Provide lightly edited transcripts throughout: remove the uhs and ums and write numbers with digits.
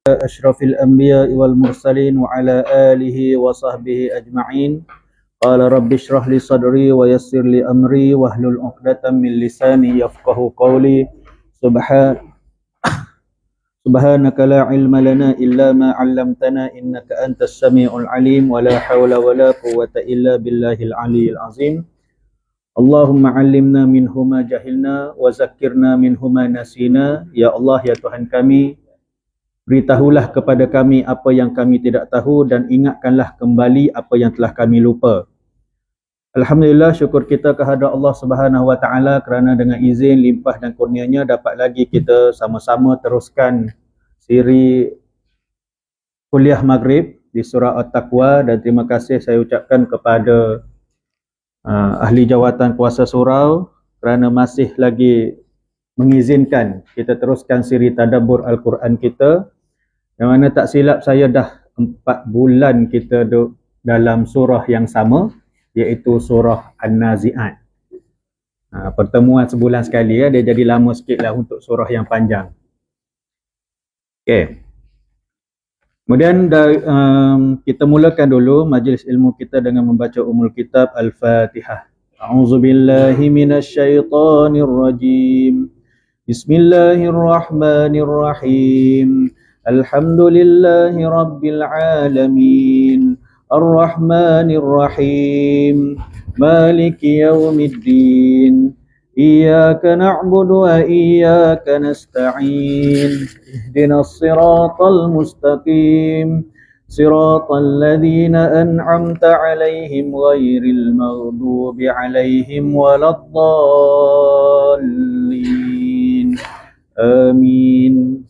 أشرف الأنبياء والمرسلين وعلى آله وصحبه أجمعين. قال رب اشرح لي صدري ويسر لي أمري واحلل عقدة من لساني يفقه قولي. سبحانك لا علم لنا إلا ما علمتنا إنك أنت السميع العليم ولا حول ولا قوة إلا بالله العلي العظيم. اللهم علمنا منه ما جهلنا وذكرنا منه ما نسينا. Ya Allah, ya Tuhan kami, beritahulah kepada kami apa yang kami tidak tahu dan ingatkanlah kembali apa yang telah kami lupa. Alhamdulillah, syukur kita kehadrat Allah Subhanahu Wa Taala kerana dengan izin, limpah dan kurnianya dapat lagi kita sama-sama teruskan siri kuliah Maghrib di surah At-Taqwa, dan terima kasih saya ucapkan kepada ahli jawatan kuasa surau kerana masih lagi mengizinkan kita teruskan siri tadabbur Al-Quran kita. Yang mana tak silap saya dah 4 bulan kita duduk dalam surah yang sama, iaitu surah An-Nazi'at. Pertemuan sebulan sekali, dia jadi lama sikit lah untuk surah yang panjang. Okay. Kemudian kita mulakan dulu majlis ilmu kita dengan membaca Ummul Kitab Al-Fatihah. A'udzubillahi minasyaitonirrajim. Bismillahirrahmanirrahim. Alhamdulillahi Rabbil Alamin. Ar-Rahmanir Rahim. Maliki Yawmiddin. Iyyaka na'budu wa iyyaka nasta'in. Ihdinas siratal mustaqim. Siratal ladzina an'amta 'alaihim ghairil maghdubi 'alaihim waladdallin. Amin.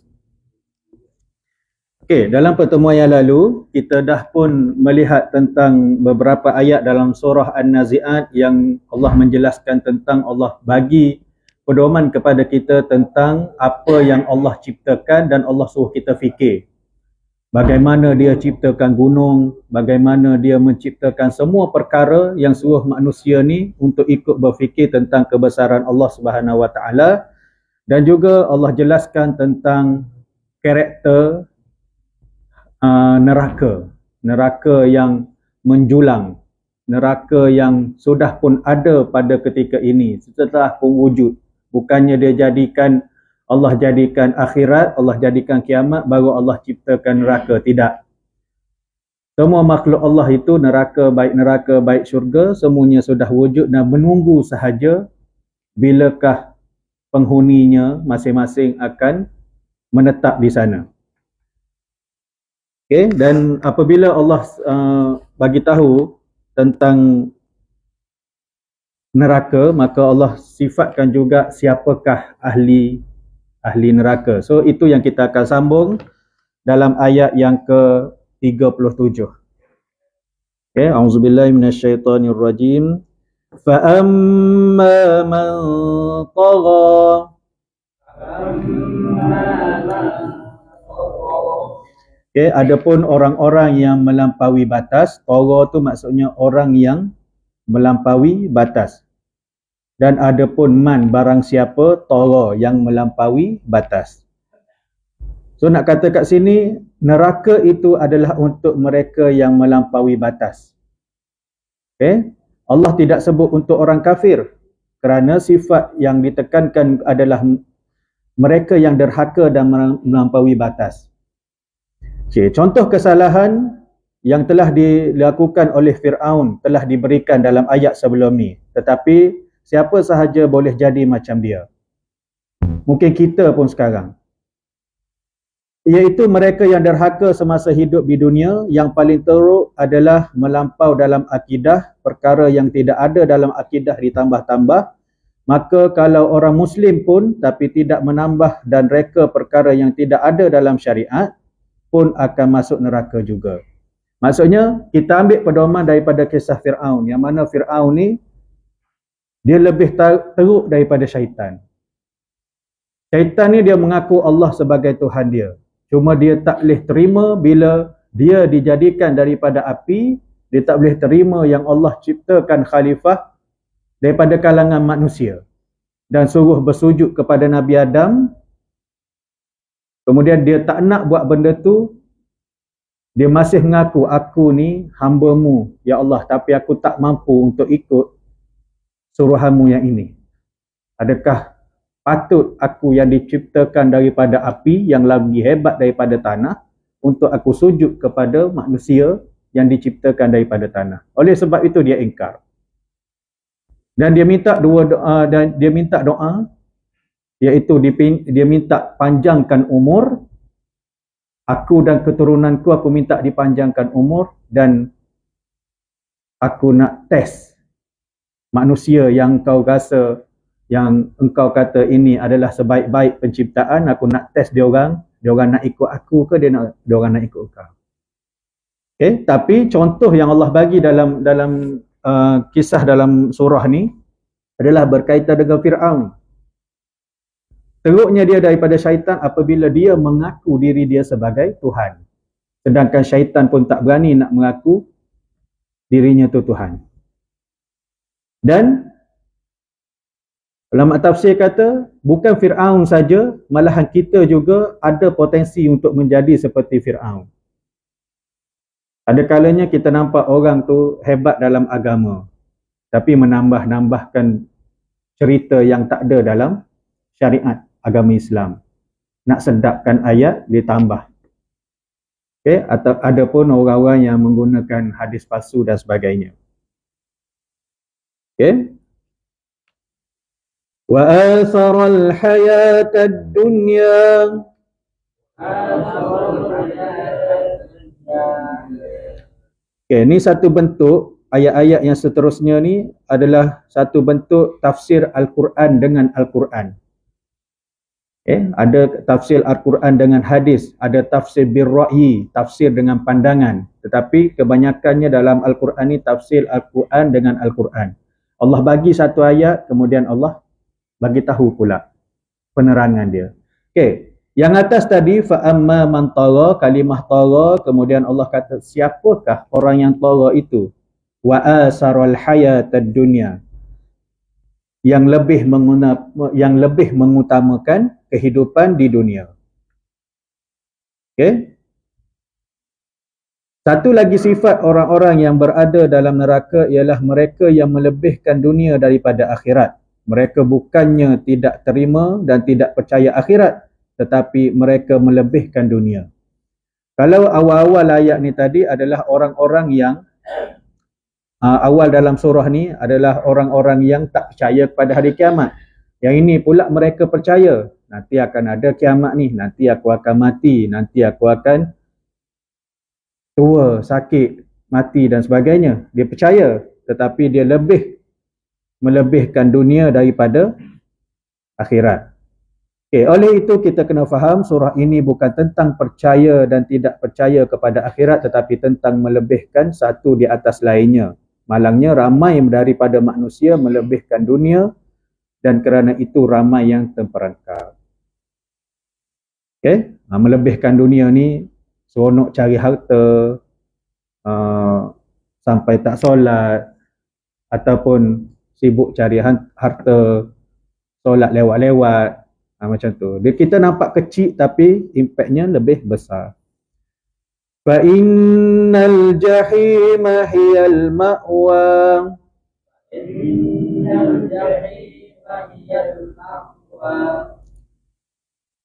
Okey, dalam pertemuan yang lalu kita dah pun melihat tentang beberapa ayat dalam surah An-Nazi'at yang Allah menjelaskan tentang Allah bagi pedoman kepada kita tentang apa yang Allah ciptakan dan Allah suruh kita fikir. Bagaimana dia ciptakan gunung, bagaimana dia menciptakan semua perkara yang suruh manusia ni untuk ikut berfikir tentang kebesaran Allah Subhanahu Wa Taala, dan juga Allah jelaskan tentang karakter neraka yang menjulang, neraka yang sudah pun ada pada ketika ini, setelah pun wujud. Bukannya Allah jadikan akhirat, Allah jadikan kiamat baru Allah ciptakan neraka, tidak. Semua makhluk Allah itu neraka baik syurga, semuanya sudah wujud dan menunggu sahaja bilakah penghuninya masing-masing akan menetap di sana. Okay, dan apabila Allah bagi tahu tentang neraka, maka Allah sifatkan juga siapakah ahli neraka. So itu yang kita akan sambung dalam ayat yang ke-37. Okay, auzubillahi minasyaitonirrajim. Fa amma man tagha. Okay, adapun orang-orang yang melampaui batas, tagha tu maksudnya orang yang melampaui batas. Dan adapun man, barang siapa, tagha, yang melampaui batas. So nak kata kat sini, neraka itu adalah untuk mereka yang melampaui batas. Okay? Allah tidak sebut untuk orang kafir, kerana sifat yang ditekankan adalah mereka yang derhaka dan melampaui batas. Okay, contoh kesalahan yang telah dilakukan oleh Fir'aun telah diberikan dalam ayat sebelum ni. Tetapi siapa sahaja boleh jadi macam dia. Mungkin kita pun sekarang. Iaitu mereka yang derhaka semasa hidup di dunia, yang paling teruk adalah melampau dalam akidah, perkara yang tidak ada dalam akidah ditambah-tambah. Maka kalau orang Muslim pun tapi tidak menambah dan reka perkara yang tidak ada dalam syariat, pun akan masuk neraka juga. Maksudnya, kita ambil pedoman daripada kisah Fir'aun, yang mana Fir'aun ni, dia lebih teruk daripada syaitan. Syaitan ni dia mengaku Allah sebagai Tuhan dia. Cuma dia tak boleh terima bila dia dijadikan daripada api, dia tak boleh terima yang Allah ciptakan khalifah daripada kalangan manusia. Dan suruh bersujud kepada Nabi Adam, Kemudian dia tak nak buat benda tu, dia masih mengaku, aku ni hamba-Mu, ya Allah, tapi aku tak mampu untuk ikut suruhan-Mu yang ini. Adakah patut aku yang diciptakan daripada api, yang lebih hebat daripada tanah, untuk aku sujud kepada manusia yang diciptakan daripada tanah? Oleh sebab itu dia ingkar. Dan dia minta doa, iaitu dia minta panjangkan umur, aku dan keturunanku, aku minta dipanjangkan umur, dan aku nak test manusia yang engkau kata ini adalah sebaik-baik penciptaan, aku nak test dia orang nak ikut aku ke dia orang nak ikut kau. Okay? Tapi contoh yang Allah bagi dalam kisah dalam surah ni adalah berkaitan dengan Fir'aun. Teruknya dia daripada syaitan apabila dia mengaku diri dia sebagai Tuhan. Sedangkan syaitan pun tak berani nak mengaku dirinya tu Tuhan. Dan ulama tafsir kata, bukan Fir'aun saja, malahan kita juga ada potensi untuk menjadi seperti Fir'aun. Ada kalanya kita nampak orang tu hebat dalam agama, tapi menambah-nambahkan cerita yang tak ada dalam syariat agama Islam. Nak sedapkan ayat, ditambah. Okay? Atau ada pun orang-orang yang menggunakan hadis palsu dan sebagainya. Okay? Wa atharal hayatad dunya. Okay, ni satu bentuk, ayat-ayat yang seterusnya ni adalah satu bentuk tafsir Al-Quran dengan Al-Quran. Okay, ada tafsir Al-Quran dengan hadis, ada tafsir bir-ra'yi, tafsir dengan pandangan. Tetapi kebanyakannya dalam Al-Quran ni tafsir Al-Quran dengan Al-Quran. Allah bagi satu ayat, kemudian Allah bagi tahu pula penerangan dia. Okay, yang atas tadi, fa'amma man tara, kalimah tara, kemudian Allah kata, siapakah orang yang tara itu? Wa asaral hayatad dunya, yang lebih mengutamakan kehidupan di dunia. Okay? Satu lagi sifat orang-orang yang berada dalam neraka ialah mereka yang melebihkan dunia daripada akhirat. Mereka bukannya tidak terima dan tidak percaya akhirat, tetapi mereka melebihkan dunia. Kalau awal-awal ayat ni tadi adalah orang-orang yang awal dalam surah ni adalah orang-orang yang tak percaya kepada hari kiamat. Yang ini pula mereka percaya, nanti akan ada kiamat ni, nanti aku akan mati, nanti aku akan tua, sakit, mati dan sebagainya. Dia percaya, tetapi dia melebihkan dunia daripada akhirat. Okay, oleh itu kita kena faham surah ini bukan tentang percaya dan tidak percaya kepada akhirat, tetapi tentang melebihkan satu di atas lainnya. Malangnya ramai daripada manusia melebihkan dunia, dan kerana itu ramai yang terperangkap. Okay? Melebihkan dunia ni seronok cari harta, sampai tak solat, ataupun sibuk cari harta, solat lewat-lewat, macam tu. Kita nampak kecil tapi impaknya lebih besar. Fa innal jahima hiyal ma'wa.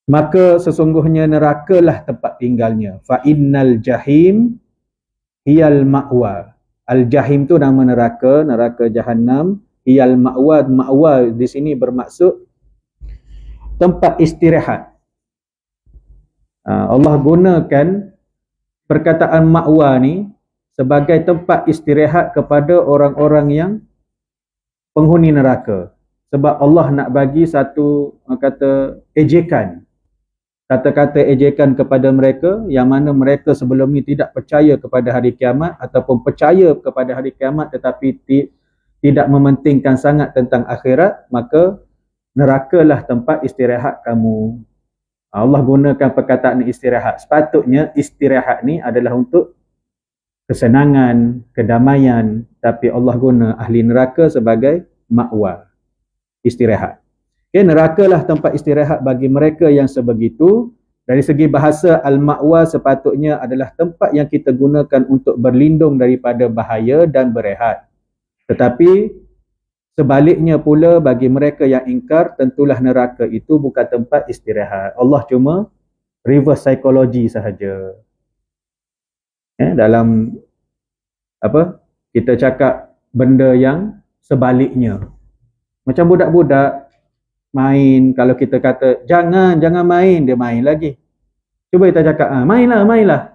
Maka sesungguhnya nerakalah tempat tinggalnya. Fa innal jahim hiyal ma'wa. Al-jahim tu nama neraka Jahannam. Hiyal ma'wa, ma'wa di sini bermaksud tempat istirahat. Allah gunakan perkataan ma'wa ni sebagai tempat istirahat kepada orang-orang yang penghuni neraka. Sebab Allah nak bagi satu ejekan, kata-kata ejekan kepada mereka yang mana mereka sebelum ni tidak percaya kepada hari kiamat, ataupun percaya kepada hari kiamat tetapi tidak mementingkan sangat tentang akhirat, maka nerakalah tempat istirahat kamu. Allah gunakan perkataan istirahat. Sepatutnya istirahat ni adalah untuk kesenangan, kedamaian, tapi Allah guna ahli neraka sebagai ma'wa, istirahat. Okay, nerakalah tempat istirahat bagi mereka yang sebegitu, dari segi bahasa al-ma'wa sepatutnya adalah tempat yang kita gunakan untuk berlindung daripada bahaya dan berehat. Tetapi sebaliknya pula bagi mereka yang ingkar, tentulah neraka itu bukan tempat istirahat. Allah cuma reverse psychology sahaja. Dalam kita cakap benda yang sebaliknya. Macam budak-budak main, kalau kita kata jangan main, dia main lagi. Cuba kita cakap mainlah,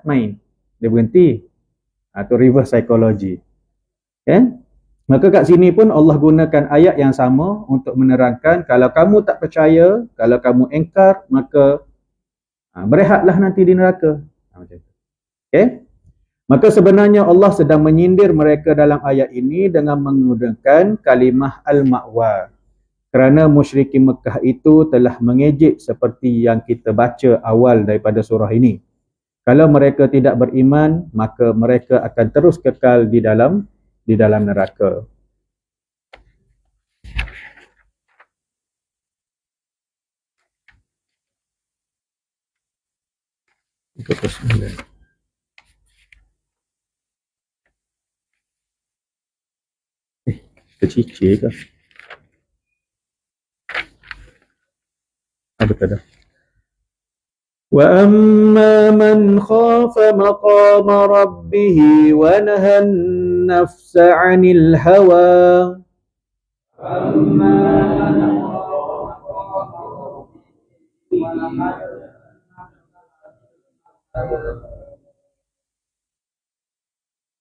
main. Dia berhenti. Itu reverse psychology. Maka kat sini pun Allah gunakan ayat yang sama untuk menerangkan kalau kamu tak percaya, kalau kamu engkar, maka berehatlah nanti di neraka. Maka sebenarnya Allah sedang menyindir mereka dalam ayat ini dengan menggunakan kalimah al-ma'wa. Kerana musyrikin Mekah itu telah mengejek seperti yang kita baca awal daripada surah ini. Kalau mereka tidak beriman, maka mereka akan terus kekal di dalam neraka. Kecil ke? Apa kata? Wa amma man khafa maqama rabbih wa nahan nafsa 'anil hawa.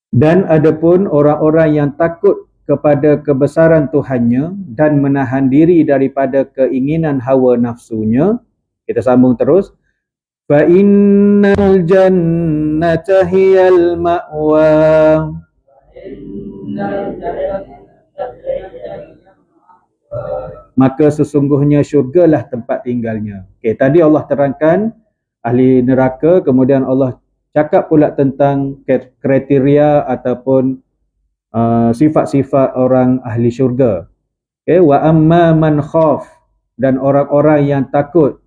Dan adapun orang-orang yang takut kepada kebesaran Tuhannya dan menahan diri daripada keinginan hawa nafsunya, kita sambung terus, fa innal jannata hiyal ma'wa. Maka sesungguhnya syurgalah tempat tinggalnya. Tadi Allah terangkan ahli neraka, kemudian Allah cakap pula tentang kriteria ataupun sifat-sifat orang ahli syurga. Wa amma man khaf, dan orang-orang yang takut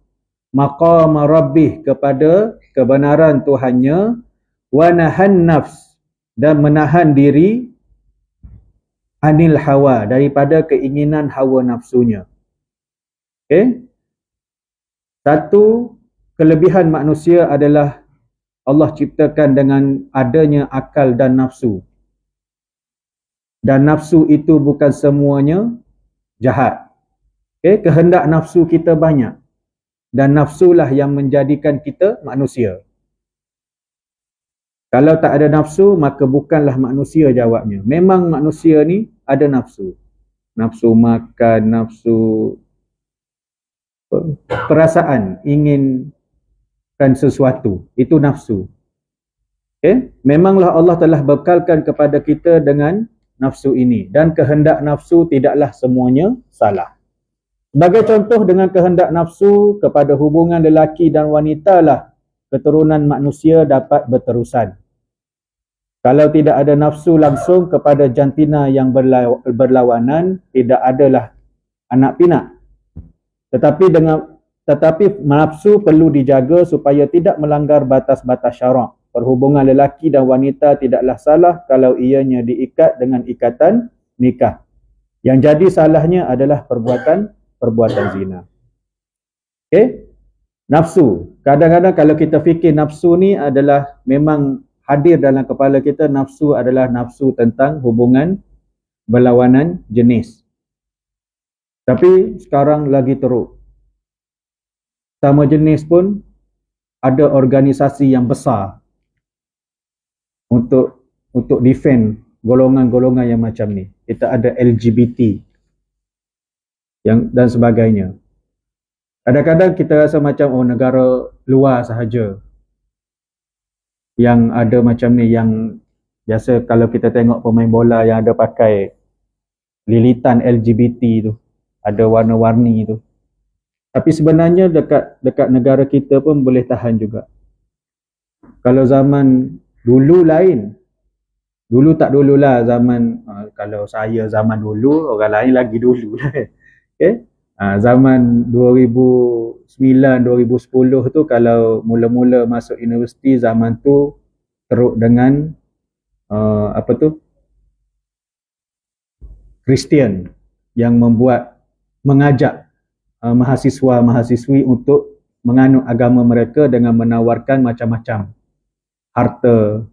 maqama rabbih, kepada kebenaran Tuhannya, wa nahan nafs, dan menahan diri, anil hawa, daripada keinginan hawa nafsunya. Satu kelebihan manusia adalah Allah ciptakan dengan adanya akal dan nafsu. Dan nafsu itu bukan semuanya jahat. Kehendak nafsu kita banyak. Dan nafsulah yang menjadikan kita manusia. Kalau tak ada nafsu, maka bukanlah manusia jawabnya. Memang manusia ni ada nafsu. Nafsu makan, nafsu perasaan, inginkan sesuatu. Itu nafsu. Memanglah Allah telah bekalkan kepada kita dengan nafsu ini. Dan kehendak nafsu tidaklah semuanya salah. Sebagai contoh, dengan kehendak nafsu kepada hubungan lelaki dan wanita lah keturunan manusia dapat berterusan. Kalau tidak ada nafsu langsung kepada jantina yang berlawanan, tidak adalah anak pinak. Tetapi nafsu perlu dijaga supaya tidak melanggar batas-batas syarak. Perhubungan lelaki dan wanita tidaklah salah kalau ianya diikat dengan ikatan nikah. Yang jadi salahnya adalah perbuatan zina. Nafsu. Kadang-kadang kalau kita fikir nafsu ni adalah memang hadir dalam kepala kita, nafsu adalah nafsu tentang hubungan berlawanan jenis. Tapi sekarang lagi teruk. Sama jenis pun ada organisasi yang besar untuk defend golongan-golongan yang macam ni. Kita ada LGBT dan sebagainya. Kadang-kadang kita rasa macam negara luar sahaja yang ada macam ni, yang biasa kalau kita tengok pemain bola yang ada pakai lilitan LGBT tu, ada warna-warni tu. Tapi sebenarnya dekat negara kita pun boleh tahan juga. Kalau zaman dulu lain. Dulu tak dululah zaman, kalau saya zaman dulu, orang lain lagi dulu lah. Zaman 2009-2010 tu, kalau mula-mula masuk universiti, zaman tu teruk dengan Kristian yang mengajak mahasiswa-mahasiswi untuk menganut agama mereka dengan menawarkan macam-macam harta,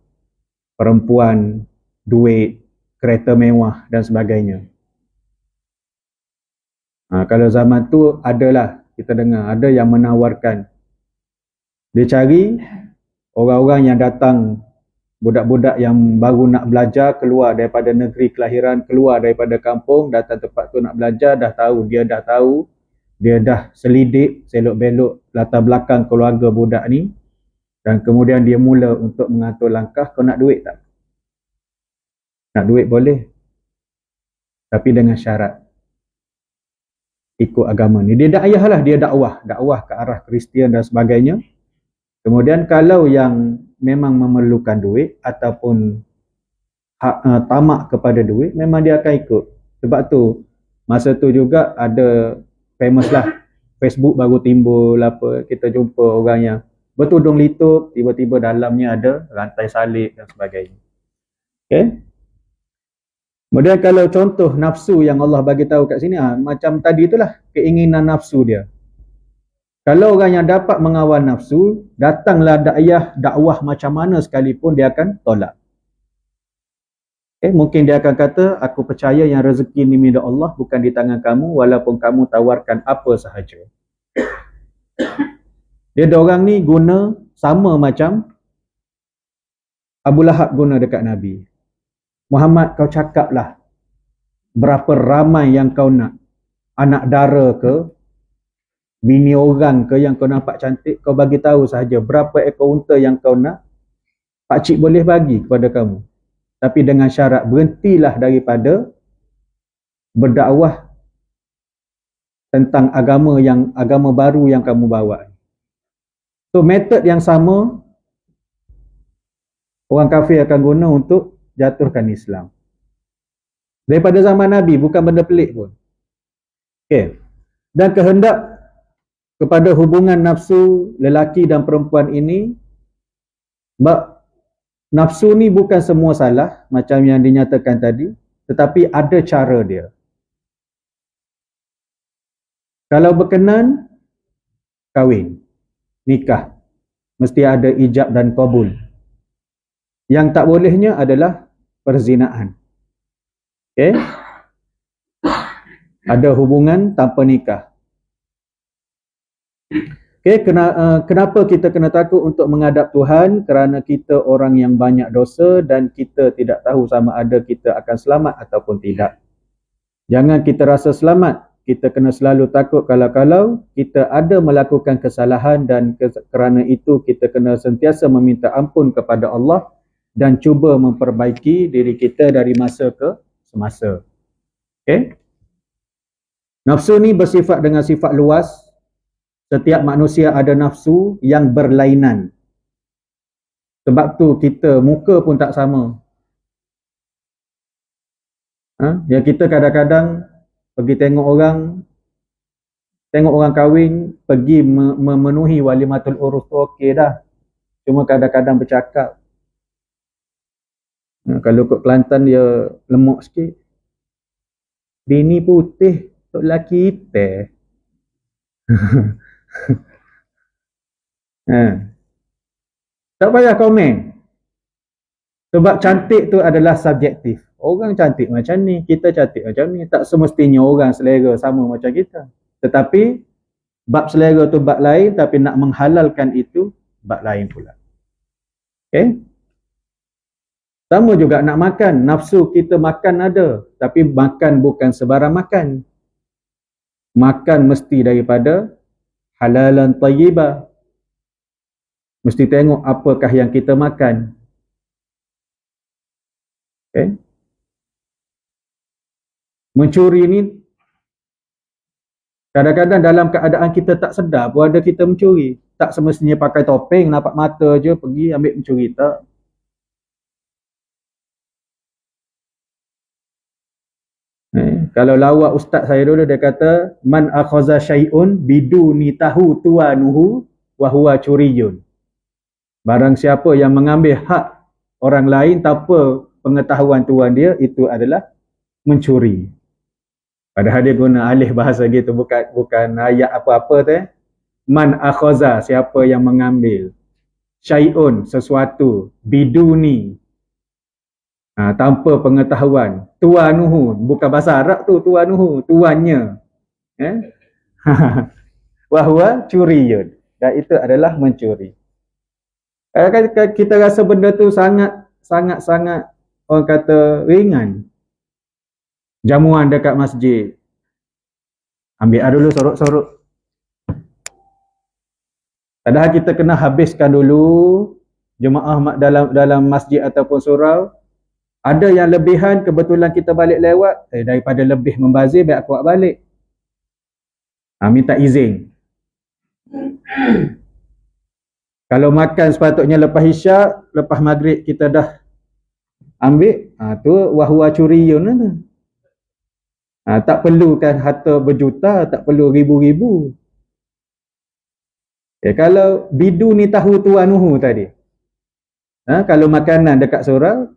perempuan, duit, kereta mewah dan sebagainya. Kalau zaman tu adalah, kita dengar ada yang menawarkan, dia cari orang-orang yang datang, budak-budak yang baru nak belajar, keluar daripada negeri kelahiran, keluar daripada kampung, datang tempat tu nak belajar, dia dah selidik selok-belok latar belakang keluarga budak ni, dan kemudian dia mula untuk mengatur langkah. Kau nak duit tak? Nak duit boleh, tapi dengan syarat ikut agama ni. Dia dakwah ke arah Kristian dan sebagainya. Kemudian kalau yang memang memerlukan duit ataupun tamak kepada duit, memang dia akan ikut. Sebab tu masa tu juga ada famous lah, Facebook baru timbul apa, kita jumpa orang yang bertudung litup, tiba-tiba dalamnya ada rantai salib dan sebagainya. Okay? Kemudian kalau contoh nafsu yang Allah bagi tahu kat sini, macam tadi itulah keinginan nafsu dia. Kalau orang yang dapat mengawal nafsu, datanglah dakwah macam mana sekalipun, dia akan tolak. Mungkin dia akan kata, aku percaya yang rezeki ni milik Allah, bukan di tangan kamu, walaupun kamu tawarkan apa sahaja. Dia ada orang ni guna sama macam Abu Lahab guna dekat Nabi. Muhammad, kau cakaplah berapa ramai yang kau nak, anak dara ke, bini orang ke yang kau nampak cantik, kau bagi tahu sahaja berapa ekor unta yang kau nak, pakcik boleh bagi kepada kamu. Tapi dengan syarat, berhentilah daripada berdakwah tentang agama baru yang kamu bawa. So metod yang sama orang kafir akan guna untuk jatuhkan Islam. Daripada zaman Nabi, bukan benda pelik pun. Okay. Dan kehendak kepada hubungan nafsu lelaki dan perempuan ini, nafsu ni bukan semua salah macam yang dinyatakan tadi, tetapi ada cara dia. Kalau berkenan, kahwin, nikah, mesti ada ijab dan qabul. Yang tak bolehnya adalah perzinaan. Okay? Ada hubungan tanpa nikah. Okay, kenapa kita kena takut untuk menghadap Tuhan? Kerana kita orang yang banyak dosa dan kita tidak tahu sama ada kita akan selamat ataupun tidak. Jangan kita rasa selamat. Kita kena selalu takut kalau kita ada melakukan kesalahan, dan kerana itu kita kena sentiasa meminta ampun kepada Allah dan cuba memperbaiki diri kita dari masa ke semasa. Okay? Nafsu ni bersifat dengan sifat luas. Setiap manusia ada nafsu yang berlainan. Sebab tu kita muka pun tak sama. Yang kita kadang-kadang pergi tengok orang kahwin, pergi memenuhi walimatul urus tu okey dah. Cuma kadang-kadang bercakap. Kalau kat Kelantan dia lemuk sikit. Bini putih, tok lelaki hitam. Tak payah komen. Sebab cantik tu adalah subjektif. Orang cantik macam ni, kita cantik macam ni. Tak semestinya orang selera sama macam kita. Tetapi bab selera tu bab lain, tapi nak menghalalkan itu bab lain pula. Okay? Sama juga nak makan. Nafsu kita makan ada, tapi makan bukan sebarang makan. Makan mesti daripada halalan tayyibah. Mesti tengok apakah yang kita makan. Okay? Mencuri ni, kadang-kadang dalam keadaan kita tak sedar pun ada kita mencuri. Tak semestinya pakai topeng, nampak mata je pergi ambil mencuri, tak. Kalau lawak ustaz saya dulu, dia kata, man akhaza syai'un biduni tahu tuanuhu wa huwa curiyun. Barang siapa yang mengambil hak orang lain tanpa pengetahuan tuan dia, itu adalah mencuri. Padahal dia guna alih bahasa gitu, bukan ayat apa-apa tu. Man akhaza, siapa yang mengambil, syai'un, sesuatu, biduni, tanpa pengetahuan, tuanuhu, bukan bahasa Arab tu, tuanuhu, tuannya, wahwa curiyun, dan itu adalah mencuri. Kadang-kadang kita rasa benda tu sangat orang kata ringan. Jamuan dekat masjid, ambil dulu sorok-sorok. Padahal kita kena habiskan dulu jemaah dalam masjid ataupun surau. Ada yang lebihan, kebetulan kita balik lewat, daripada lebih membazir, biar aku buat balik. Minta izin. Kalau makan sepatutnya lepas isyak, lepas maghrib kita dah ambil, tu wahwa curiyun tu. Tak perlukan harta berjuta, tak perlu ribu-ribu. Kalau bidu ni tahu tuanuhu tadi, kalau makanan dekat surau,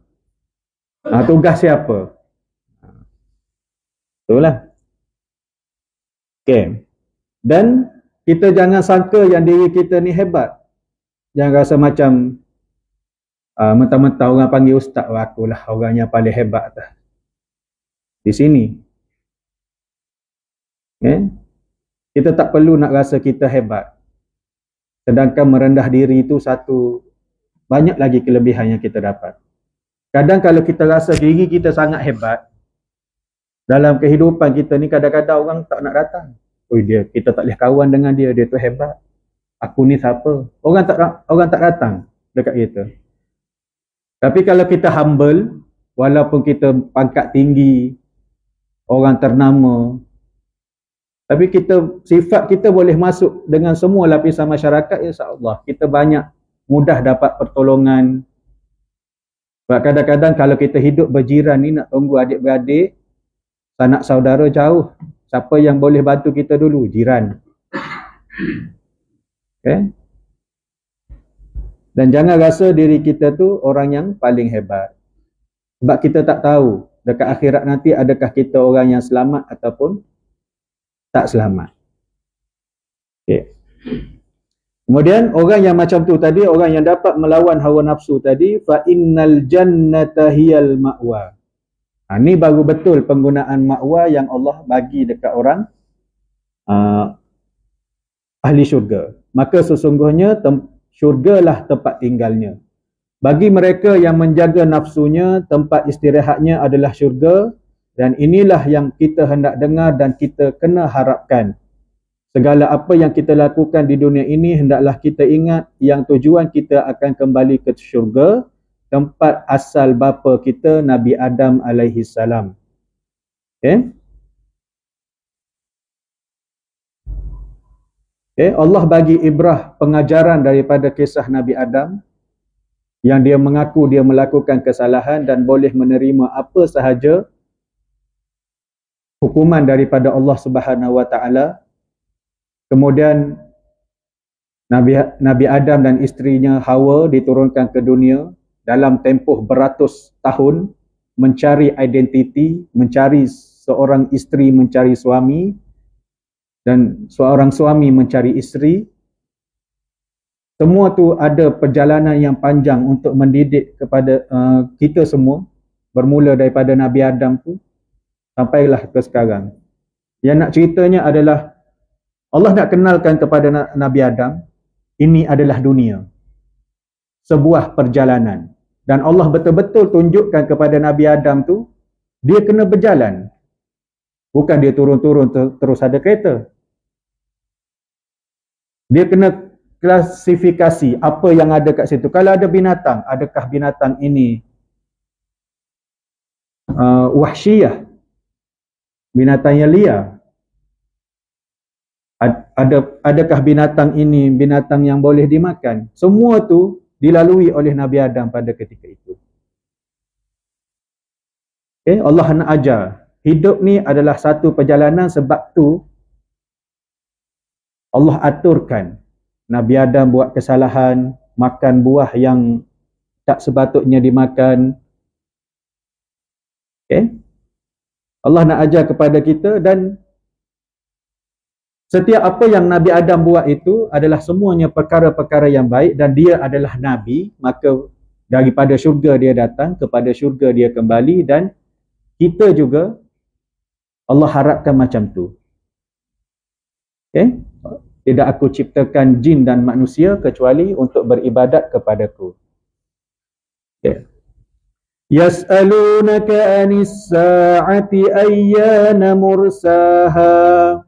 tugas siapa? Itulah. Okay. Dan kita jangan sangka yang diri kita ni hebat. Jangan rasa macam mentang-mentang orang panggil ustaz, akulah orang yang paling hebat di sini. Kita tak perlu nak rasa kita hebat. Sedangkan merendah diri itu banyak lagi kelebihan yang kita dapat. Kadang kalau kita rasa diri kita sangat hebat, dalam kehidupan kita ni kadang-kadang orang tak nak datang. Kita tak boleh kawan dengan dia tu hebat. Aku ni siapa? Orang tak datang dekat kita. Tapi kalau kita humble, walaupun kita pangkat tinggi, orang ternama, tapi sifat kita boleh masuk dengan semua lapisan masyarakat, insya-Allah. Kita banyak mudah dapat pertolongan. Sebab kadang-kadang kalau kita hidup berjiran ni, nak tunggu adik-beradik, sanak saudara jauh. Siapa yang boleh bantu kita dulu? Jiran. Dan jangan rasa diri kita tu orang yang paling hebat. Sebab kita tak tahu dekat akhirat nanti adakah kita orang yang selamat ataupun tak selamat. Kemudian orang yang macam tu tadi, orang yang dapat melawan hawa nafsu tadi, fa innal jannata hiyal ma'wa. Ni baru betul penggunaan ma'wa yang Allah bagi dekat orang ahli syurga. Maka sesungguhnya syurgalah tempat tinggalnya. Bagi mereka yang menjaga nafsunya, tempat istirahatnya adalah syurga. Dan inilah yang kita hendak dengar dan kita kena harapkan. Segala apa yang kita lakukan di dunia ini, hendaklah kita ingat yang tujuan kita akan kembali ke syurga, tempat asal bapa kita Nabi Adam alaihi salam. Allah bagi ibrah pengajaran daripada kisah Nabi Adam, yang dia mengaku dia melakukan kesalahan dan boleh menerima apa sahaja hukuman daripada Allah Subhanahu wa taala. Kemudian Nabi Adam dan isterinya Hawa diturunkan ke dunia dalam tempoh beratus tahun mencari identiti, mencari seorang isteri mencari suami dan seorang suami mencari isteri. Semua tu ada perjalanan yang panjang untuk mendidik kepada kita semua, bermula daripada Nabi Adam tu sampailah ke sekarang. Yang nak ceritanya adalah Allah nak kenalkan kepada Nabi Adam, ini adalah dunia, sebuah perjalanan. Dan Allah betul-betul tunjukkan kepada Nabi Adam tu, dia kena berjalan. Bukan dia turun-turun terus ada kereta. Dia kena klasifikasi apa yang ada kat situ. Kalau ada binatang, adakah binatang ini wahsyiyah, binatang yang liar? Adakah binatang ini binatang yang boleh dimakan? Semua tu dilalui oleh Nabi Adam pada ketika itu. Allah nak ajar hidup ni adalah satu perjalanan, sebab tu Allah aturkan Nabi Adam buat kesalahan, makan buah yang tak sepatutnya dimakan. Okay? Allah nak ajar kepada kita, dan setiap apa yang Nabi Adam buat itu adalah semuanya perkara-perkara yang baik, dan dia adalah Nabi, maka daripada syurga dia datang, kepada syurga dia kembali, dan kita juga Allah harapkan macam tu. Okay? Tidak aku ciptakan jin dan manusia kecuali untuk beribadat kepadaku. Okay. Yas'alunaka anis sa'ati ayyana mursaha.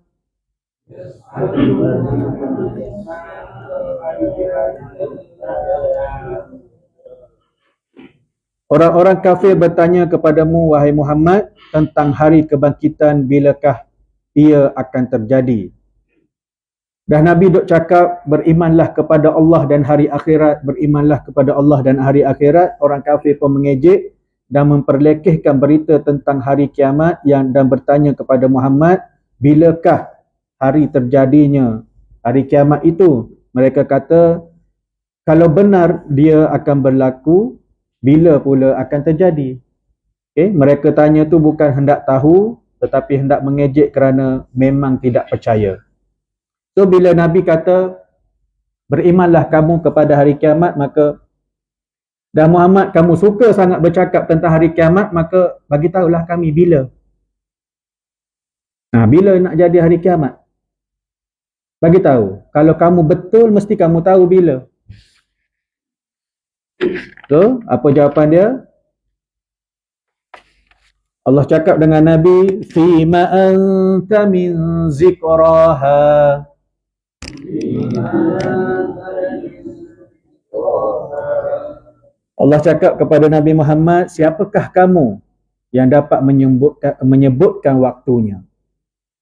Orang-orang kafir bertanya kepadamu, wahai Muhammad, tentang hari kebangkitan, bilakah ia akan terjadi. Dah Nabi duk cakap, berimanlah kepada Allah dan hari akhirat, berimanlah kepada Allah dan hari akhirat. Orang kafir pun mengejek dan memperlekehkan berita tentang hari kiamat dan bertanya kepada Muhammad, bilakah hari terjadinya hari kiamat itu. Mereka kata, kalau benar dia akan berlaku, bila pula akan terjadi. Okay? Mereka tanya tu bukan hendak tahu, tetapi hendak mengejek kerana memang tidak percaya. So bila Nabi kata, berimanlah kamu kepada hari kiamat, maka dan Muhammad, kamu suka sangat bercakap tentang hari kiamat, maka bagi tahulah kami bila. Bila nak jadi hari kiamat? Bagi tahu. Kalau kamu betul, mesti kamu tahu bila. So, apa jawapan dia? Allah cakap dengan Nabi, fima anta min zikraha. Allah cakap kepada Nabi Muhammad, siapakah kamu yang dapat menyebutkan waktunya?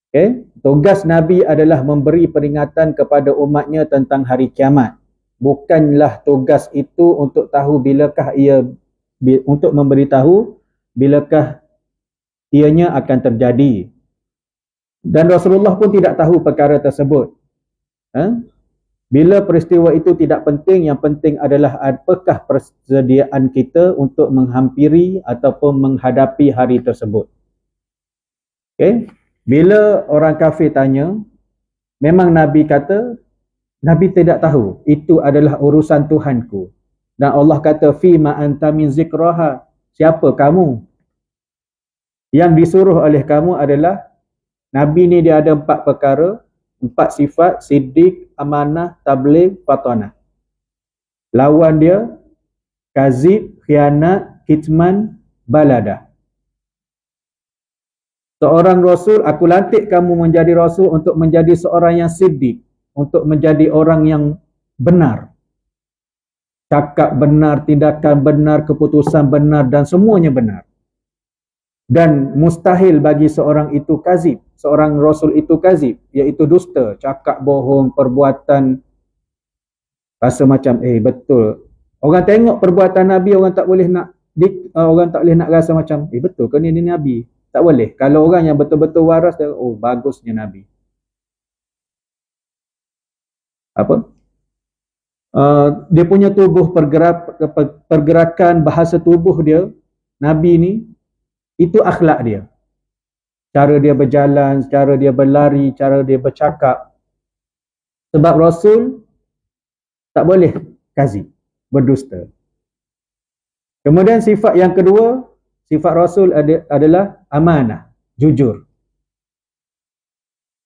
Okay? Tugas Nabi adalah memberi peringatan kepada umatnya tentang hari kiamat. Bukanlah tugas itu untuk tahu bilakah untuk memberitahu bilakah ianya akan terjadi. Dan Rasulullah pun tidak tahu perkara tersebut. Bila peristiwa itu tidak penting, yang penting adalah apakah persediaan kita untuk menghampiri ataupun menghadapi hari tersebut. Okay? Bila orang kafir tanya, memang Nabi kata, Nabi tidak tahu, itu adalah urusan Tuhanku. Dan Allah kata, fima anta min zikraha, siapa kamu? Yang disuruh oleh kamu adalah, Nabi ni dia ada 4 perkara, 4 sifat, siddiq, amanah, tabligh, fatanah. Lawan dia, kazib, khianat, kitman, baladah. Seorang Rasul, aku lantik kamu menjadi Rasul untuk menjadi seorang yang siddiq, untuk menjadi orang yang benar. Cakap benar, tindakan benar, keputusan benar, dan semuanya benar. Dan mustahil bagi seorang itu kazib, seorang Rasul itu kazib, iaitu dusta, cakap bohong, perbuatan rasa macam betul. Orang tengok perbuatan Nabi, orang tak boleh nak rasa macam betul ke ni Nabi? Tak boleh. Kalau orang yang betul-betul waras, dia, bagusnya Nabi. Apa? Dia punya tubuh, pergerakan bahasa tubuh dia, Nabi ni, itu akhlak dia. Cara dia berjalan, cara dia berlari, cara dia bercakap. Sebab Rasul tak boleh kazib, berdusta. Kemudian sifat yang kedua, sifat Rasul adalah amanah, jujur.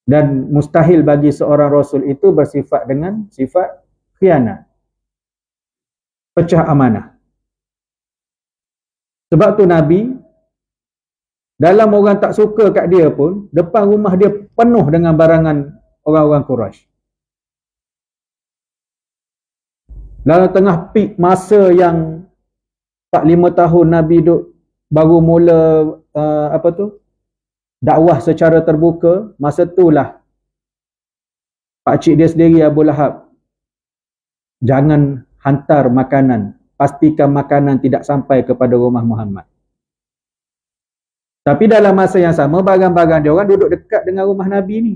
Dan mustahil bagi seorang Rasul itu bersifat dengan sifat khianat, pecah amanah. Sebab tu Nabi, dalam orang tak suka kat dia pun, depan rumah dia penuh dengan barangan orang-orang Quraisy. Dalam tengah peak masa yang 4-5 tahun Nabi baru mula dakwah secara terbuka, masa itulah pakcik dia sendiri Abu Lahab, jangan hantar makanan, pastikan makanan tidak sampai kepada rumah Muhammad. Tapi dalam masa yang sama, barang-barang dia orang duduk dekat dengan rumah Nabi ni.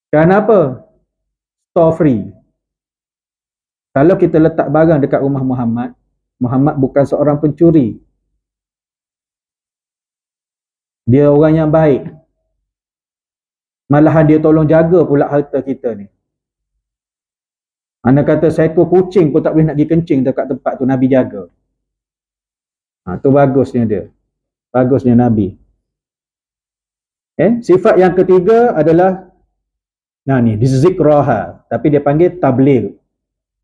Kenapa? Store free. Kalau kita letak barang dekat rumah Muhammad, Muhammad bukan seorang pencuri. Dia orang yang baik. Malahan dia tolong jaga pula harta kita ni. Anda kata seekor kucing pun tak boleh nak pergi kencing dekat tempat tu, Nabi jaga. Tu bagusnya dia. Bagusnya Nabi. Sifat yang ketiga adalah ni zikraha, tapi dia panggil tabligh.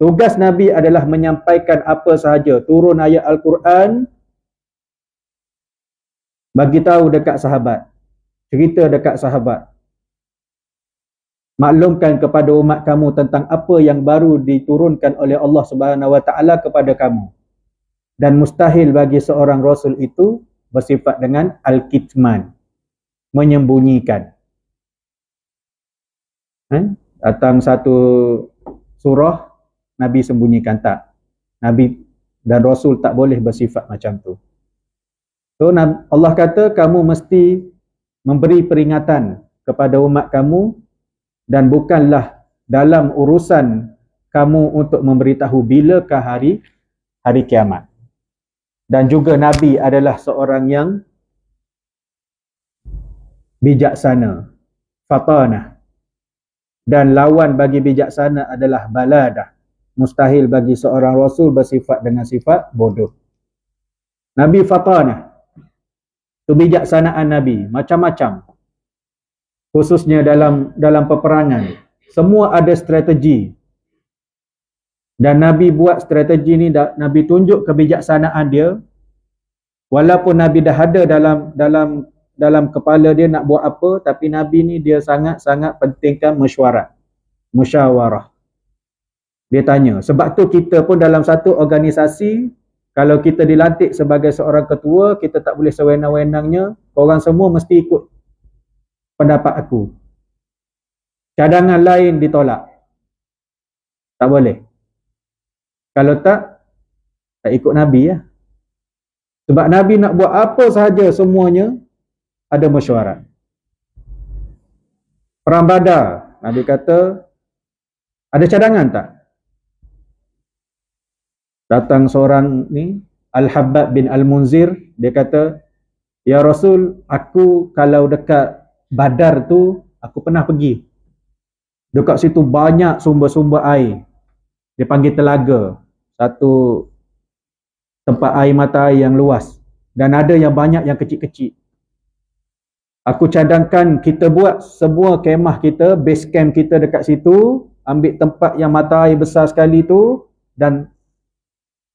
Tugas Nabi adalah menyampaikan apa sahaja, turun ayat Al-Quran, bagi tahu dekat sahabat, cerita dekat sahabat, maklumkan kepada umat kamu tentang apa yang baru diturunkan oleh Allah Subhanahu Wa Taala kepada kamu. Dan mustahil bagi seorang rasul itu bersifat dengan al-kitman, menyembunyikan. Datang satu surah, Nabi sembunyikan, tak. Nabi dan Rasul tak boleh bersifat macam tu. So Allah kata kamu mesti memberi peringatan kepada umat kamu, dan bukanlah dalam urusan kamu untuk memberitahu bilakah hari kiamat. Dan juga Nabi adalah seorang yang bijaksana, fatanah. Dan lawan bagi bijaksana adalah baladah. Mustahil bagi seorang Rasul bersifat dengan sifat bodoh. Nabi fatanah. Kebijaksanaan Nabi macam-macam. Khususnya dalam peperangan. Semua ada strategi. Dan Nabi buat strategi ni, Nabi tunjuk kebijaksanaan dia. Walaupun Nabi dah ada dalam kepala dia nak buat apa, tapi Nabi ni dia sangat-sangat pentingkan musyawarah. Dia tanya. Sebab tu kita pun dalam satu organisasi, kalau kita dilantik sebagai seorang ketua, kita tak boleh sewenang-wenangnya, orang semua mesti ikut pendapat aku. Cadangan lain ditolak. Tak boleh. Kalau tak ikut Nabi ya. Sebab Nabi nak buat apa sahaja, semuanya ada mesyuarat. Perang Badar, Nabi kata, ada cadangan tak? Datang seorang ni, Al-Habbab bin Al-Munzir, dia kata, ya Rasul, aku kalau dekat Badar tu, aku pernah pergi. Dekat situ banyak sumber-sumber air. Dia panggil telaga. Satu tempat air mata air yang luas. Dan ada yang banyak yang kecil-kecil. Aku cadangkan kita buat semua kemah kita, base camp kita dekat situ, ambil tempat yang mata air besar sekali tu, dan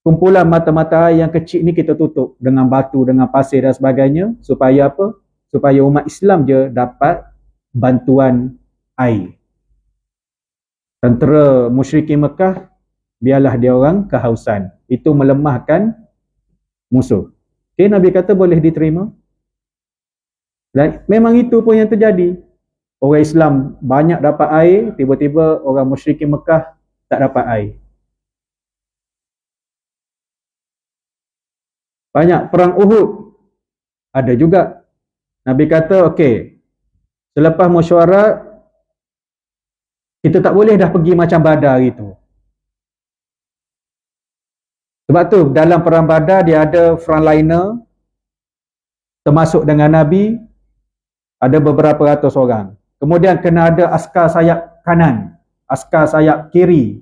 kumpulan mata-mata air yang kecil ni kita tutup dengan batu, dengan pasir dan sebagainya. Supaya apa? Supaya umat Islam je dapat bantuan air. Tentera musyrikin Mekah, biarlah dia orang kehausan. Itu melemahkan musuh. Okay, Nabi kata boleh diterima. Dan memang itu pun yang terjadi. Orang Islam banyak dapat air, tiba-tiba orang musyrikin Mekah tak dapat air. Banyak perang Uhud ada juga. Nabi kata, okey, selepas mesyuarat, kita tak boleh dah pergi macam Badar gitu. Sebab tu dalam perang Badar dia ada frontliner, termasuk dengan Nabi, ada beberapa ratus orang. Kemudian kena ada askar sayap kanan, askar sayap kiri.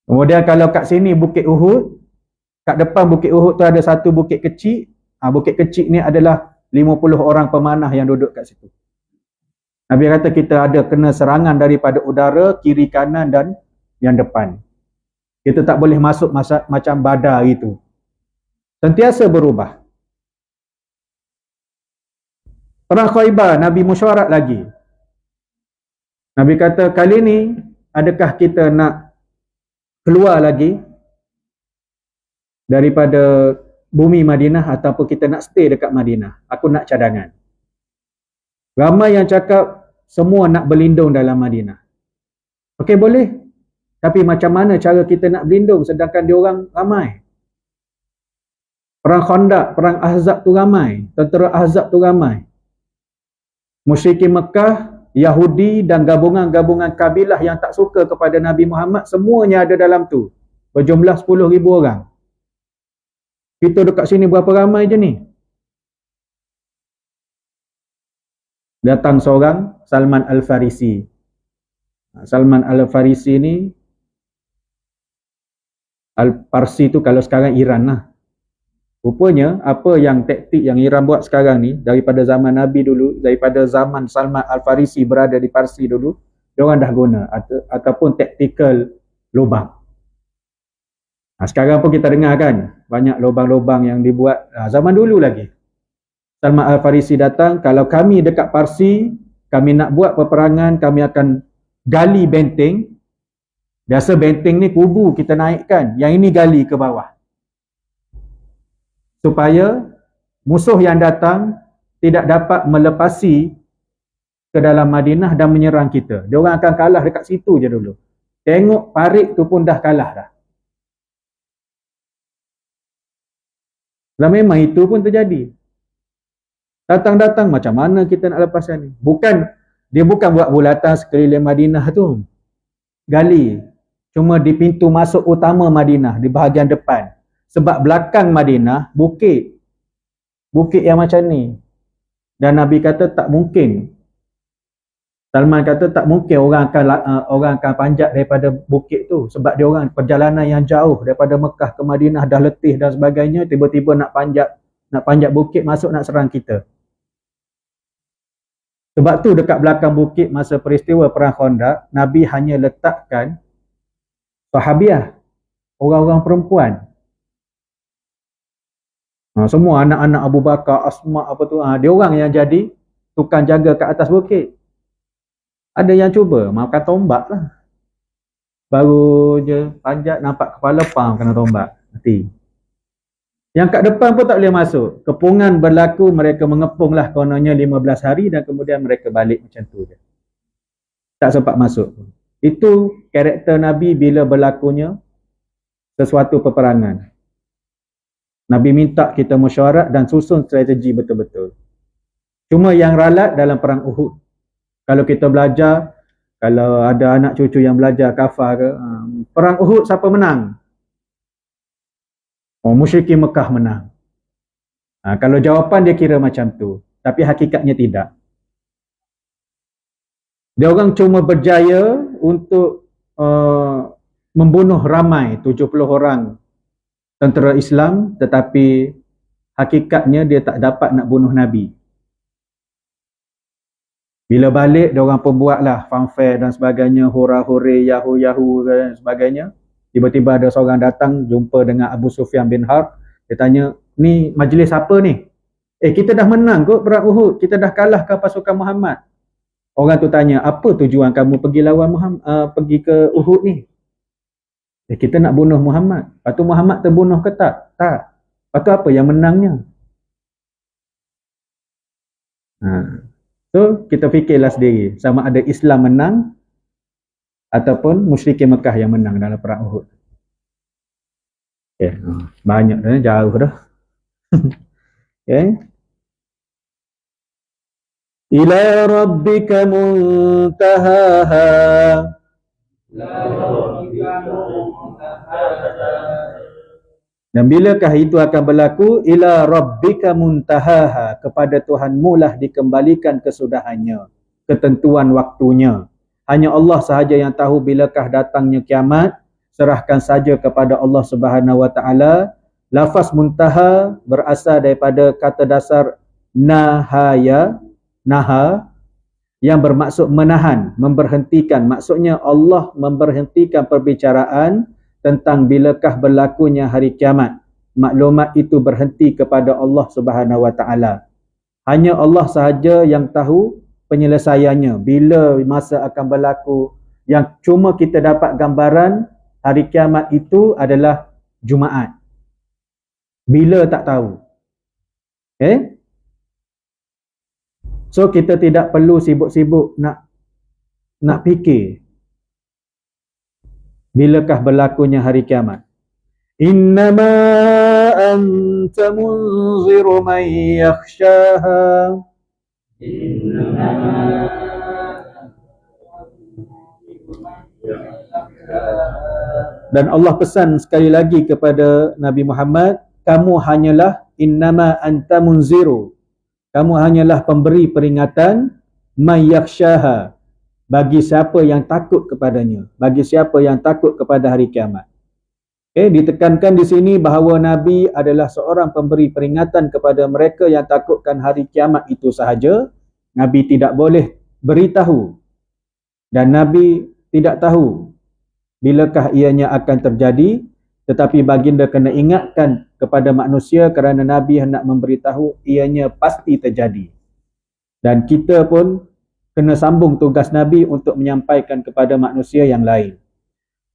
Kemudian kalau kat sini Bukit Uhud, kat depan Bukit Uhud tu ada satu bukit kecil. Bukit kecil ni adalah 50 orang pemanah yang duduk kat situ. Nabi kata kita ada kena serangan daripada udara, kiri kanan dan yang depan. Kita tak boleh masuk macam Badar itu. Sentiasa berubah. Perang Khaybar, Nabi mesyuarat lagi. Nabi kata, kali ni adakah kita nak keluar lagi daripada bumi Madinah ataupun kita nak stay dekat Madinah? Aku nak cadangan. Ramai yang cakap semua nak berlindung dalam Madinah. Okey, boleh. Tapi macam mana cara kita nak berlindung sedangkan diorang ramai? Perang Khandaq, perang Ahzab tu ramai, tentera Ahzab tu ramai. Musyrikin Mekah, Yahudi dan gabungan-gabungan kabilah yang tak suka kepada Nabi Muhammad, semuanya ada dalam tu. Berjumlah 10,000 orang. Kita dekat sini berapa ramai je ni? Datang seorang, Salman Al-Farisi. Salman Al-Farisi ni, Al-Parsi tu kalau sekarang Iran lah. Rupanya apa yang taktik yang Iran buat sekarang ni, daripada zaman Nabi dulu, daripada zaman Salman Al-Farisi berada di Parsi dulu, diorang dah guna ataupun tactical lubang. Sekarang pun kita dengar kan, banyak lubang-lubang yang dibuat zaman dulu lagi. Salman Al-Farisi datang, kalau kami dekat Parsi, kami nak buat peperangan, kami akan gali benteng. Biasa benteng ni kubu kita naikkan, yang ini gali ke bawah. Supaya musuh yang datang tidak dapat melepasi ke dalam Madinah dan menyerang kita. Dia orang akan kalah dekat situ je dulu. Tengok parit tu pun dah kalah dah. Dan memang itu pun terjadi. Datang-datang macam mana kita nak lepaskan ni? Dia bukan buat bulatan sekeliling Madinah tu. Gali. Cuma di pintu masuk utama Madinah, di bahagian depan. Sebab belakang Madinah, bukit. Bukit yang macam ni. Dan Nabi kata tak mungkin. Salman kata tak mungkin orang akan panjat daripada bukit tu. Sebab dia orang perjalanan yang jauh daripada Mekah ke Madinah dah letih dan sebagainya. Tiba-tiba nak panjat bukit masuk nak serang kita. Sebab tu dekat belakang bukit masa peristiwa Perang Khandaq, Nabi hanya letakkan sahabiah, orang-orang perempuan. Semua anak-anak Abu Bakar, Asma apa tu, dia orang yang jadi tukang jaga kat atas bukit. Ada yang cuba makan tombak lah. Baru je panjat nampak kepala pam kena tombak, mati. Yang kat depan pun tak boleh masuk. Kepungan berlaku, mereka mengepunglah kononnya 15 hari dan kemudian mereka balik macam tu je. Tak sempat masuk. Itu karakter Nabi bila berlakunya sesuatu peperangan. Nabi minta kita mesyuarat dan susun strategi betul-betul. Cuma yang ralat dalam perang Uhud. Kalau kita belajar, kalau ada anak cucu yang belajar kafar ke, perang Uhud siapa menang? Musyrikin Mekah menang. Kalau jawapan dia kira macam tu, tapi hakikatnya tidak. Dia orang cuma berjaya untuk membunuh ramai 70 orang tentera Islam, tetapi hakikatnya dia tak dapat nak bunuh Nabi. Bila balik, dia orang pun buatlah fanfare dan sebagainya, hura-huri, yahu-yahu dan sebagainya. Tiba-tiba ada seorang datang jumpa dengan Abu Sufyan bin Harb. Dia tanya, ni majlis apa ni? Kita dah menang kot perang Uhud, kita dah kalahkan pasukan Muhammad. Orang tu tanya, apa tujuan kamu pergi lawan Muhammad, pergi ke Uhud ni? Kita nak bunuh Muhammad. Lepas tu Muhammad terbunuh ke tak? Tak. Lepas tu apa yang menangnya? So, kita fikirlah sendiri. Sama ada Islam menang ataupun musyrikin Mekah yang menang dalam perang Uhud. Banyak dah, jauh dah. Ila rabbika muntahaha. Dan bilakah itu akan berlaku? Ila rabbika muntahaha, kepada Tuhanmu lah dikembalikan kesudahannya, ketentuan waktunya. Hanya Allah sahaja yang tahu bilakah datangnya kiamat. Serahkan saja kepada Allah Subhanahu Wa Taala. Lafaz muntaha berasal daripada kata dasar nahaya, naha, yang bermaksud menahan, memberhentikan. Maksudnya Allah memberhentikan perbicaraan tentang bilakah berlakunya hari kiamat. Maklumat itu berhenti kepada Allah Subhanahu Wa Taala. Hanya Allah sahaja yang tahu penyelesaiannya, bila masa akan berlaku. Yang cuma kita dapat gambaran hari kiamat itu adalah Jumaat. Bila tak tahu. So kita tidak perlu sibuk-sibuk nak fikir bilakah berlakunya hari kiamat. Innama أنت منذر من يخشاها. Dan Allah pesan sekali lagi kepada Nabi Muhammad, kamu hanyalah innama anta munziru, kamu hanyalah pemberi peringatan, may yakhshaha, bagi siapa yang takut kepadanya, bagi siapa yang takut kepada hari kiamat. Ditekankan di sini bahawa Nabi adalah seorang pemberi peringatan kepada mereka yang takutkan hari kiamat itu sahaja. Nabi tidak boleh beritahu dan Nabi tidak tahu bilakah ianya akan terjadi, tetapi baginda kena ingatkan kepada manusia kerana Nabi hendak memberitahu ianya pasti terjadi. Dan kita pun kena sambung tugas Nabi untuk menyampaikan kepada manusia yang lain.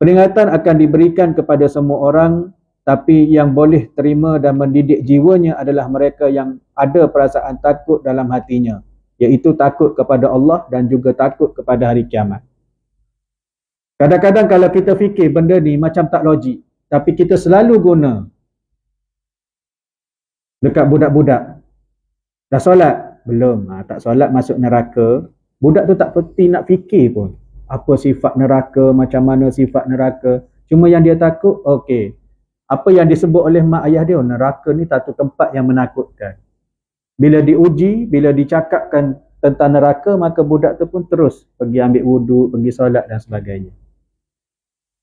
Peringatan akan diberikan kepada semua orang, tapi yang boleh terima dan mendidik jiwanya adalah mereka yang ada perasaan takut dalam hatinya, iaitu takut kepada Allah dan juga takut kepada hari kiamat. Kadang-kadang kalau kita fikir benda ni macam tak logik, tapi kita selalu guna dekat budak-budak. Dah solat? Belum. Tak solat masuk neraka. Budak tu tak pasti nak fikir pun apa sifat neraka, macam mana sifat neraka. Cuma yang dia takut, okey, apa yang disebut oleh mak ayah dia, neraka ni satu tempat yang menakutkan. Bila diuji, bila dicakapkan tentang neraka, maka budak tu pun terus pergi ambil wuduk, pergi solat dan sebagainya.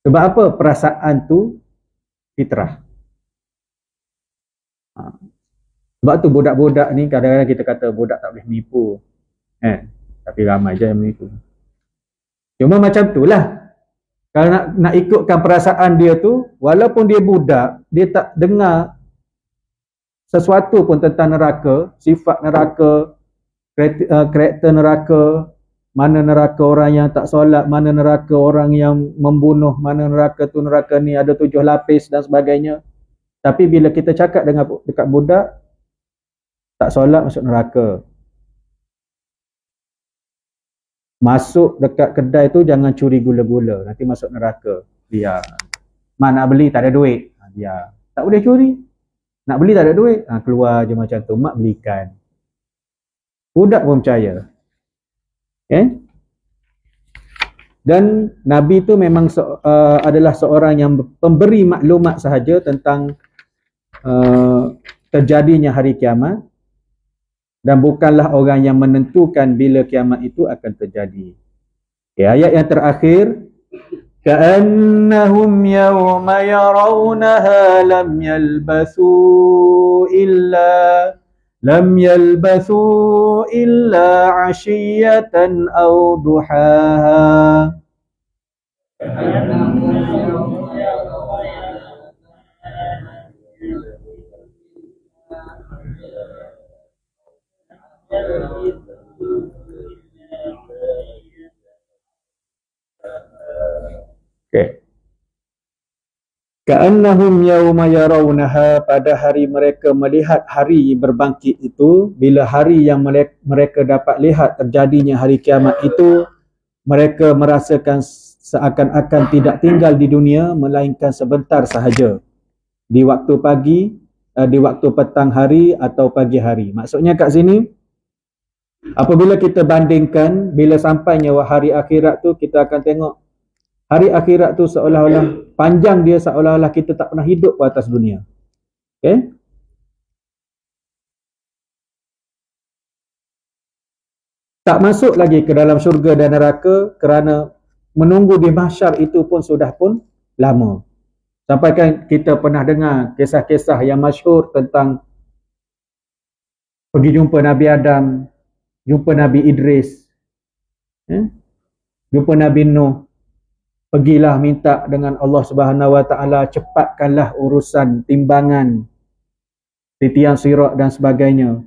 Sebab apa? Perasaan tu fitrah. Sebab tu budak-budak ni kadang-kadang kita kata budak tak boleh menipu. Tapi ramai je yang menipu. Cuma macam tu lah. Kalau nak ikutkan perasaan dia tu, walaupun dia budak, dia tak dengar sesuatu pun tentang neraka, sifat neraka, karakter neraka, mana neraka orang yang tak solat, mana neraka orang yang membunuh, mana neraka tu neraka ni ada 7 lapis dan sebagainya. Tapi bila kita cakap dekat budak, tak solat masuk neraka. Masuk dekat kedai tu jangan curi gula-gula, nanti masuk neraka. Biar. Nak beli tak ada duit. Biar. Tak boleh curi. Nak beli tak ada duit. Keluar je macam tu, mak belikan. Budak pun percaya. Dan Nabi tu memang adalah seorang yang pemberi maklumat sahaja tentang terjadinya hari kiamat, dan bukanlah orang yang menentukan bila kiamat itu akan terjadi. Ayat yang terakhir, ka'annahum yawma yarawnaha lam yalbathu illa 'ashiyatan aw duhaha. Ka'annahum yawma yarawnaha, pada hari mereka melihat hari berbangkit itu, bila hari yang mereka dapat lihat terjadinya hari kiamat itu, mereka merasakan seakan-akan tidak tinggal di dunia melainkan sebentar sahaja, di waktu pagi, di waktu petang hari atau pagi hari. Maksudnya kat sini, apabila kita bandingkan, bila sampainya hari akhirat tu, kita akan tengok hari akhirat tu seolah-olah panjang dia, seolah-olah kita tak pernah hidup di atas dunia. Tak masuk lagi ke dalam syurga dan neraka, kerana menunggu di mahsyar itu pun sudah pun lama. Sampai kan kita pernah dengar kisah-kisah yang masyhur tentang pergi jumpa Nabi Adam, jumpa Nabi Idris, jumpa Nabi Nuh. Pergilah minta dengan Allah Subhanahu Wa Taala, cepatkanlah urusan timbangan, titian sirat dan sebagainya.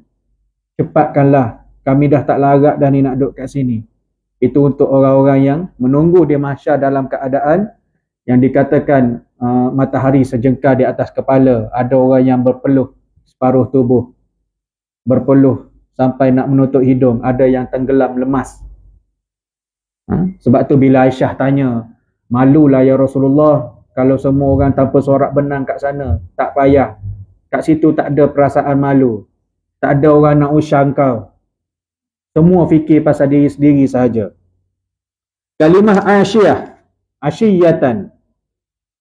Cepatkanlah, kami dah tak larat dah ni nak duduk kat sini. Itu untuk orang-orang yang menunggu di mahsyar dalam keadaan yang dikatakan matahari sejengkal di atas kepala. Ada orang yang berpeluh separuh tubuh, berpeluh sampai nak menutup hidung. Ada yang tenggelam lemas. Sebab tu bila Aisyah tanya, malulah ya Rasulullah kalau semua orang tanpa sorak benang kat sana. Tak payah. Kat situ tak ada perasaan malu. Tak ada orang nak usang kau. Semua fikir pasal diri sendiri sahaja. Kalimah asyiyah, asyiyatan.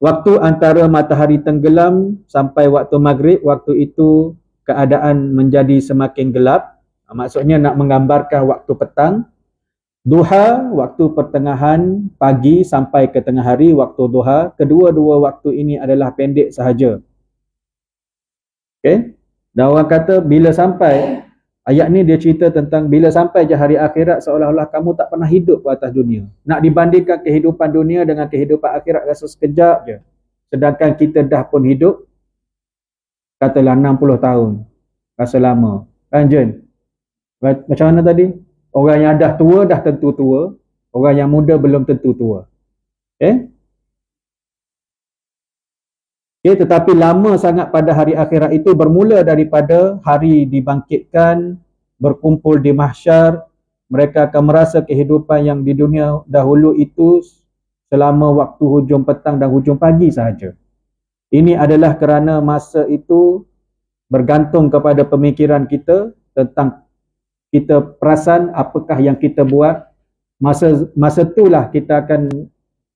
Waktu antara matahari tenggelam sampai waktu maghrib, waktu itu keadaan menjadi semakin gelap. Maksudnya nak menggambarkan waktu petang. Duha, waktu pertengahan pagi sampai ke tengah hari, waktu duha. Kedua-dua waktu ini adalah pendek sahaja. Okay? Dan orang kata bila sampai, ayat ni dia cerita tentang bila sampai je hari akhirat seolah-olah kamu tak pernah hidup ke atas dunia. Nak dibandingkan kehidupan dunia dengan kehidupan akhirat rasa sekejap je. Sedangkan kita dah pun hidup, katalah 60 tahun. Rasa lama. Kan Jen? Macam mana tadi? Orang yang dah tua dah tentu tua. Orang yang muda belum tentu tua. Okay? Okay, tetapi lama sangat pada hari akhirat itu bermula daripada hari dibangkitkan, berkumpul di mahsyar. Mereka akan merasa kehidupan yang di dunia dahulu itu selama waktu hujung petang dan hujung pagi sahaja. Ini adalah kerana masa itu bergantung kepada pemikiran kita tentang kita perasan apakah yang kita buat. Masa itulah kita akan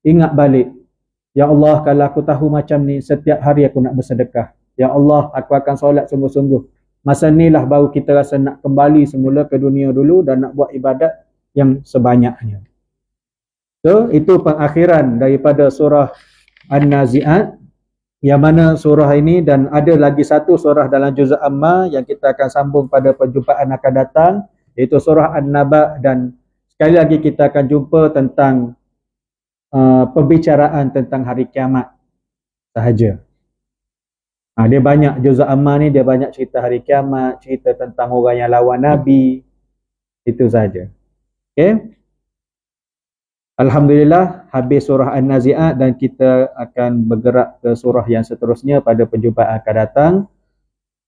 ingat balik. Ya Allah, kalau aku tahu macam ni, setiap hari aku nak bersedekah. Ya Allah, aku akan solat sungguh-sungguh. Masa inilah baru kita rasa nak kembali semula ke dunia dulu dan nak buat ibadat yang sebanyaknya. So, itu pengakhiran daripada surah An-Nazi'at. Yang mana surah ini dan ada lagi satu surah dalam juz' Amma yang kita akan sambung pada perjumpaan akan datang, iaitu surah An-Naba, dan sekali lagi kita akan jumpa tentang pembicaraan tentang hari kiamat sahaja. Dia banyak, juz' Amma ni dia banyak cerita hari kiamat, cerita tentang orang yang lawan Nabi, itu sahaja. Okay? Alhamdulillah, habis surah An-Nazi'at dan kita akan bergerak ke surah yang seterusnya pada perjumpaan akan datang.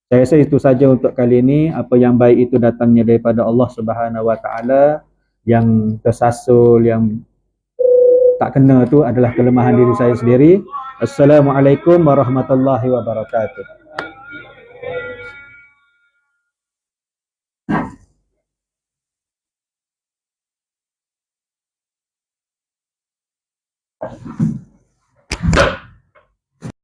Saya rasa itu saja untuk kali ini. Apa yang baik itu datangnya daripada Allah Subhanahu Wa Taala. Yang tersasul, yang tak kena tu adalah kelemahan diri saya sendiri. Assalamualaikum warahmatullahi wabarakatuh.